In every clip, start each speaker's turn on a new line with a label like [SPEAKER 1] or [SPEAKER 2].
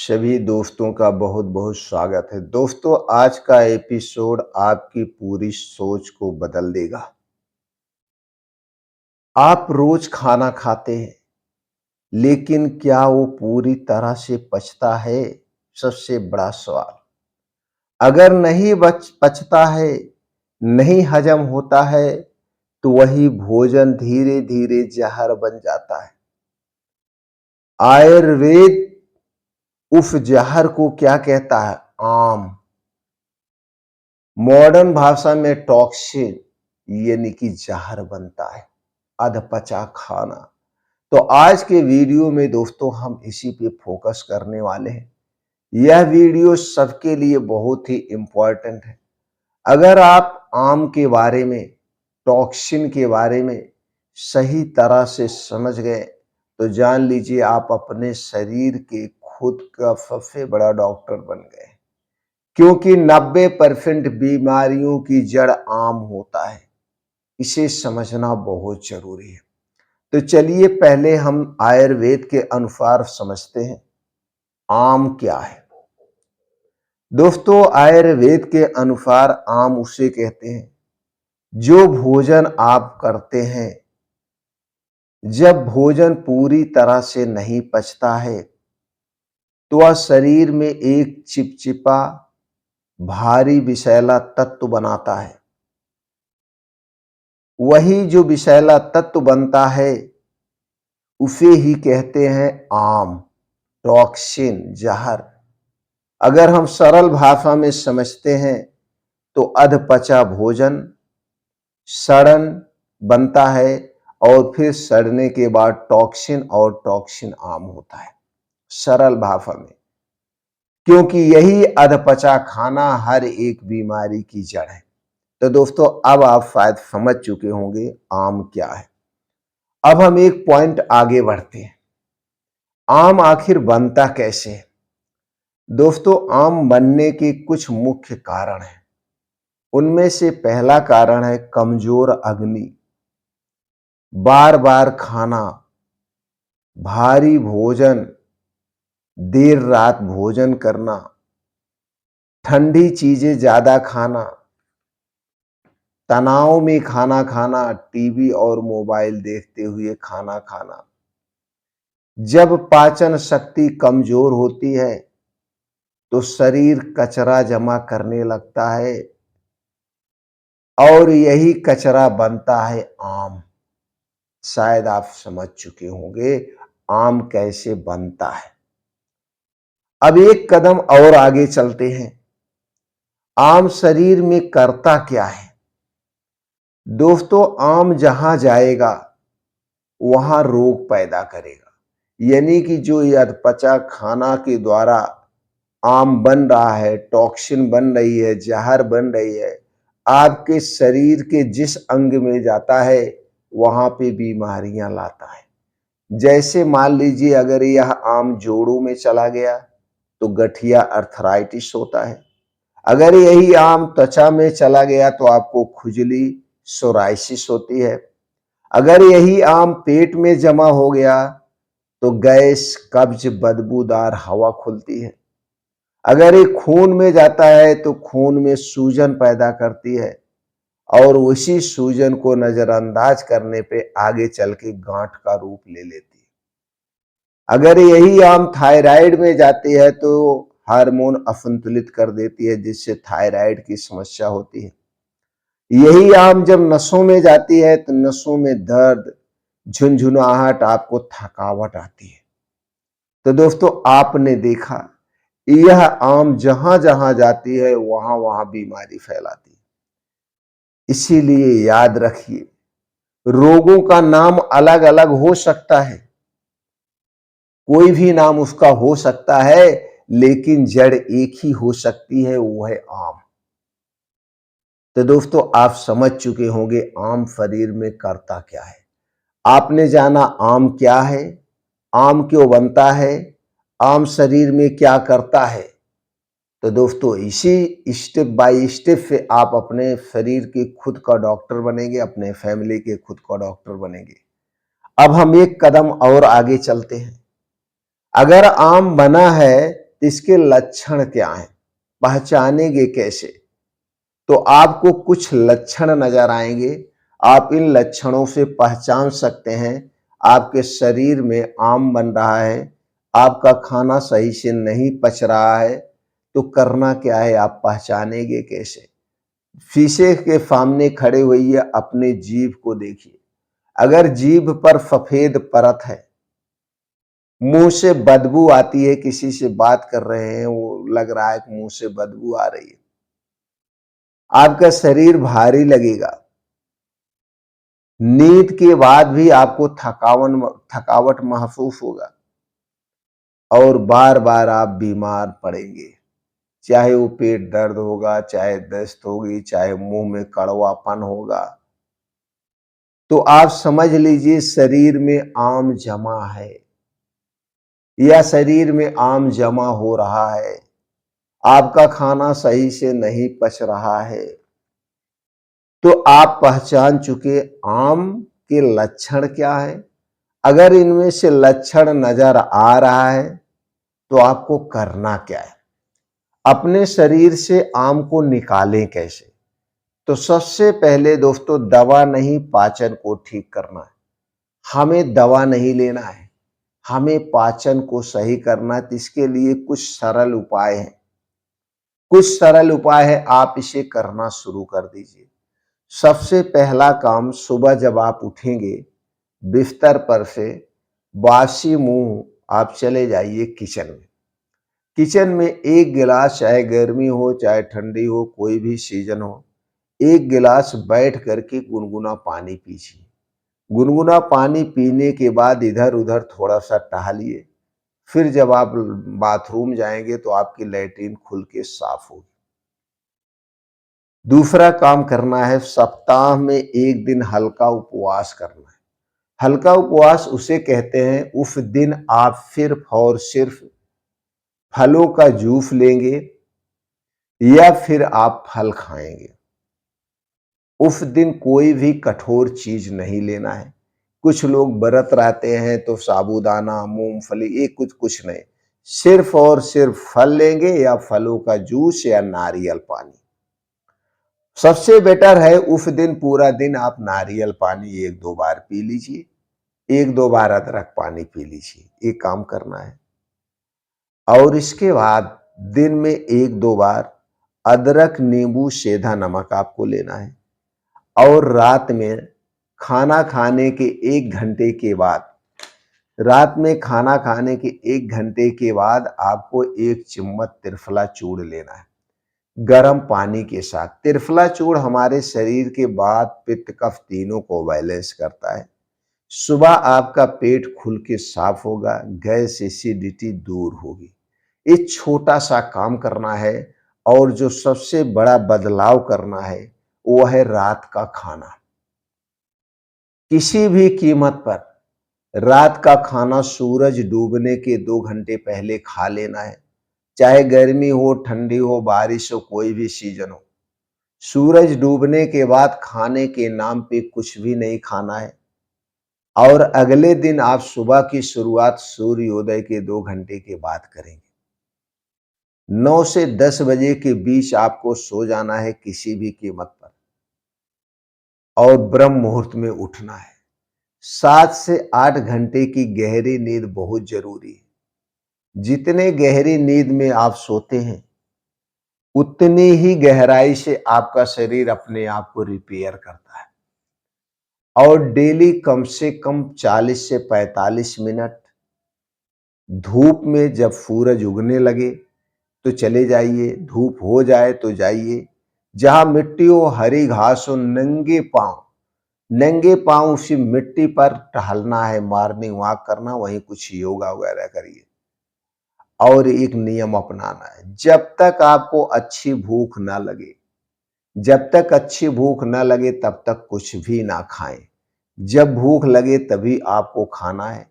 [SPEAKER 1] सभी दोस्तों का बहुत बहुत स्वागत है। दोस्तों, आज का एपिसोड आपकी पूरी सोच को बदल देगा। आप रोज खाना खाते हैं, लेकिन क्या वो पूरी तरह से पचता है? सबसे बड़ा सवाल। अगर नहीं पचता है, नहीं हजम होता है, तो वही भोजन धीरे धीरे जहर बन जाता है। आयुर्वेद उस जहर को क्या कहता है? आम। मॉडर्न भाषा में टॉक्सिन यानी कि जहर बनता है, अधपचा खाना। तो आज के वीडियो में दोस्तों हम इसी पे फोकस करने वाले हैं। यह वीडियो सबके लिए बहुत ही इंपॉर्टेंट है। अगर आप आम के बारे में, टॉक्सिन के बारे में सही तरह से समझ गए तो जान लीजिए आप अपने शरीर के खुद का सबसे बड़ा डॉक्टर बन गए, क्योंकि 90% बीमारियों की जड़ आम होता है। इसे समझना बहुत जरूरी है। तो चलिए पहले हम आयुर्वेद के अनुसार समझते हैं आम क्या है। दोस्तों, आयुर्वेद के अनुसार आम उसे कहते हैं जो भोजन आप करते हैं, जब भोजन पूरी तरह से नहीं पचता है तो वह शरीर में एक चिपचिपा भारी विषैला तत्व बनाता है। वही जो विषैला तत्व बनता है उसे ही कहते हैं आम, टॉक्सिन, जहर। अगर हम सरल भाषा में समझते हैं तो अधपचा भोजन सड़न बनता है और फिर सड़ने के बाद टॉक्सिन और टॉक्सिन आम होता है, सरल भाषा में। क्योंकि यही अधपचा खाना हर एक बीमारी की जड़ है। तो दोस्तों, अब आप शायद समझ चुके होंगे आम क्या है। अब हम एक पॉइंट आगे बढ़ते हैं। आम आखिर बनता कैसे है? दोस्तों, आम बनने के कुछ मुख्य कारण हैं। उनमें से पहला कारण है कमजोर अग्नि, बार बार खाना, भारी भोजन, देर रात भोजन करना, ठंडी चीजें ज्यादा खाना, तनाव में खाना खाना, टीवी और मोबाइल देखते हुए खाना खाना। जब पाचन शक्ति कमजोर होती है तो शरीर कचरा जमा करने लगता है और यही कचरा बनता है आम। शायद आप समझ चुके होंगे आम कैसे बनता है। अब एक कदम और आगे चलते हैं। आम शरीर में करता क्या है? दोस्तों, आम जहां जाएगा वहां रोग पैदा करेगा। यानी कि जो ये अधपचा खाना के द्वारा आम बन रहा है, टॉक्सिन बन रही है, जहर बन रही है, आपके शरीर के जिस अंग में जाता है वहां पे बीमारियां लाता है। जैसे मान लीजिए अगर यह आम जोड़ों में चला गया तो गठिया अर्थराइटिस होता है। अगर यही आम त्वचा में चला गया तो आपको खुजली सोराइसिस होती है। अगर यही आम पेट में जमा हो गया तो गैस, कब्ज, बदबूदार हवा खुलती है। अगर ये खून में जाता है तो खून में सूजन पैदा करती है और उसी सूजन को नजरअंदाज करने पे आगे चल के गांठ का रूप ले लेती है। अगर यही आम थायराइड में जाती है तो हार्मोन असंतुलित कर देती है, जिससे थायराइड की समस्या होती है। यही आम जब नसों में जाती है तो नसों में दर्द, झुनझुनाहट, आपको थकावट आती है। तो दोस्तों, आपने देखा यह आम जहां जहां जाती है वहां वहां बीमारी फैलाती है। इसीलिए याद रखिए, रोगों का नाम अलग अलग हो सकता है, कोई भी नाम उसका हो सकता है, लेकिन जड़ एक ही हो सकती है, वो है आम। तो दोस्तों, आप समझ चुके होंगे आम शरीर में करता क्या है। आपने जाना आम क्या है, आम क्यों बनता है, आम शरीर में क्या करता है। तो दोस्तों, इसी स्टेप बाय स्टेप से आप अपने शरीर के खुद का डॉक्टर बनेंगे, अपने फैमिली के खुद का डॉक्टर बनेंगे। अब हम एक कदम और आगे चलते हैं। अगर आम बना है इसके लक्षण क्या हैं, पहचानेंगे कैसे? तो आपको कुछ लक्षण नजर आएंगे। आप इन लक्षणों से पहचान सकते हैं आपके शरीर में आम बन रहा है, आपका खाना सही से नहीं पच रहा है। तो करना क्या है, आप पहचानेंगे कैसे? शीशे के सामने खड़े होइए, अपने जीभ को देखिए। अगर जीभ पर सफेद परत है, मुंह से बदबू आती है, किसी से बात कर रहे हैं वो लग रहा है कि मुंह से बदबू आ रही है, आपका शरीर भारी लगेगा, नींद के बाद भी आपको थकावट महसूस होगा और बार बार आप बीमार पड़ेंगे। चाहे वो पेट दर्द होगा, चाहे दस्त होगी, चाहे मुंह में कड़वापन होगा। तो आप समझ लीजिए शरीर में आम जमा है या शरीर में आम जमा हो रहा है, आपका खाना सही से नहीं पच रहा है। तो आप पहचान चुके आम के लक्षण क्या है। अगर इनमें से लक्षण नजर आ रहा है तो आपको करना क्या है, अपने शरीर से आम को निकालें कैसे? तो सबसे पहले दोस्तों, दवा नहीं, पाचन को ठीक करना है। हमें दवा नहीं लेना है, हमें पाचन को सही करना है। तो इसके लिए कुछ सरल उपाय हैं, कुछ सरल उपाय है, आप इसे करना शुरू कर दीजिए। सबसे पहला काम, सुबह जब आप उठेंगे बिस्तर पर से, बासी मुंह आप चले जाइए किचन में। किचन में एक गिलास, चाहे गर्मी हो चाहे ठंडी हो, कोई भी सीजन हो, एक गिलास बैठ करके गुनगुना पानी पीजिए। गुनगुना पानी पीने के बाद इधर उधर थोड़ा सा टहलिए। फिर जब आप बाथरूम जाएंगे तो आपकी लैट्रिन खुल के साफ होगी। दूसरा काम करना है, सप्ताह में एक दिन हल्का उपवास करना है। हल्का उपवास उसे कहते हैं, उस दिन आप सिर्फ और सिर्फ फलों का जूस लेंगे या फिर आप फल खाएंगे। उस दिन कोई भी कठोर चीज नहीं लेना है। कुछ लोग व्रत रहते हैं तो साबूदाना, मूंगफली, ये कुछ कुछ नहीं, सिर्फ और सिर्फ फल लेंगे या फलों का जूस या नारियल पानी। सबसे बेटर है उस दिन पूरा दिन आप नारियल पानी एक दो बार पी लीजिए, एक दो बार अदरक पानी पी लीजिए, ये काम करना है। और इसके बाद दिन में एक दो बार अदरक, नींबू, सेंधा नमक आपको लेना है। और रात में खाना खाने के 1 घंटे के बाद, रात में खाना खाने के 1 घंटे के बाद आपको 1 चम्मच त्रिफला चूर्ण लेना है, गर्म पानी के साथ। त्रिफला चूर्ण हमारे शरीर के वात, पित्त, कफ तीनों को बैलेंस करता है। सुबह आपका पेट खुल के साफ होगा, गैस, एसिडिटी दूर होगी। एक छोटा सा काम करना है। और जो सबसे बड़ा बदलाव करना है वो है रात का खाना। किसी भी कीमत पर रात का खाना सूरज डूबने के 2 घंटे पहले खा लेना है। चाहे गर्मी हो, ठंडी हो, बारिश हो, कोई भी सीजन हो, सूरज डूबने के बाद खाने के नाम पे कुछ भी नहीं खाना है। और अगले दिन आप सुबह की शुरुआत सूर्योदय के 2 घंटे के बाद करेंगे। 9 से 10 बजे के बीच आपको सो जाना है किसी भी कीमत पर, और ब्रह्म मुहूर्त में उठना है। 7 से 8 घंटे की गहरी नींद बहुत जरूरी है। जितने गहरी नींद में आप सोते हैं उतनी ही गहराई से आपका शरीर अपने आप को रिपेयर करता है। और डेली कम से कम 40 से 45 मिनट धूप में, जब सूरज उगने लगे तो चले जाइए, धूप हो जाए तो जाइए। जहां मिट्टी हो, हरी घास हो, नंगे पांव उसी मिट्टी पर टहलना है, मॉर्निंग वॉक करना, वहीं कुछ योगा वगैरह करिए। और एक नियम अपनाना है, जब तक आपको अच्छी भूख ना लगे, जब तक अच्छी भूख ना लगे तब तक कुछ भी ना खाएं। जब भूख लगे तभी आपको खाना है।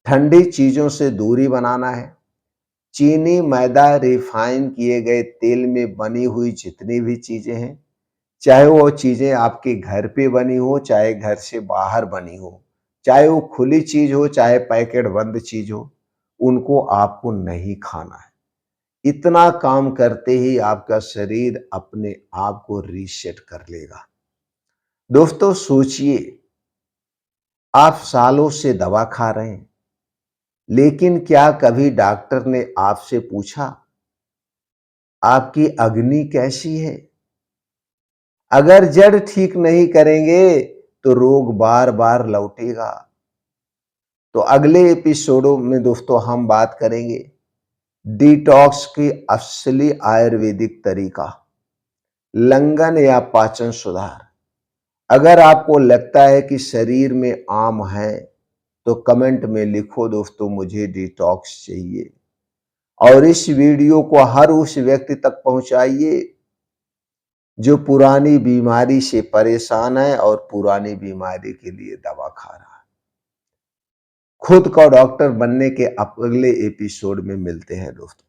[SPEAKER 1] ठंडी चीजों से दूरी बनाना है। चीनी, मैदा, रिफाइन किए गए तेल में बनी हुई जितनी भी चीजें हैं, चाहे वो चीजें आपके घर पे बनी हो, चाहे घर से बाहर बनी हो, चाहे वो खुली चीज हो, चाहे पैकेट बंद चीज हो, उनको आपको नहीं खाना है। इतना काम करते ही आपका शरीर अपने आप को रीसेट कर लेगा। दोस्तों सोचिए, आप सालों से दवा खा रहे हैं, लेकिन क्या कभी डॉक्टर ने आपसे पूछा आपकी अग्नि कैसी है? अगर जड़ ठीक नहीं करेंगे तो रोग बार बार लौटेगा। तो अगले एपिसोडों में दोस्तों हम बात करेंगे डिटॉक्स की असली आयुर्वेदिक तरीका, लंघन या पाचन सुधार। अगर आपको लगता है कि शरीर में आम है तो कमेंट में लिखो दोस्तों मुझे डिटॉक्स चाहिए, और इस वीडियो को हर उस व्यक्ति तक पहुंचाइए जो पुरानी बीमारी से परेशान है और पुरानी बीमारी के लिए दवा खा रहा है। खुद का डॉक्टर बनने के अगले एपिसोड में मिलते हैं दोस्तों।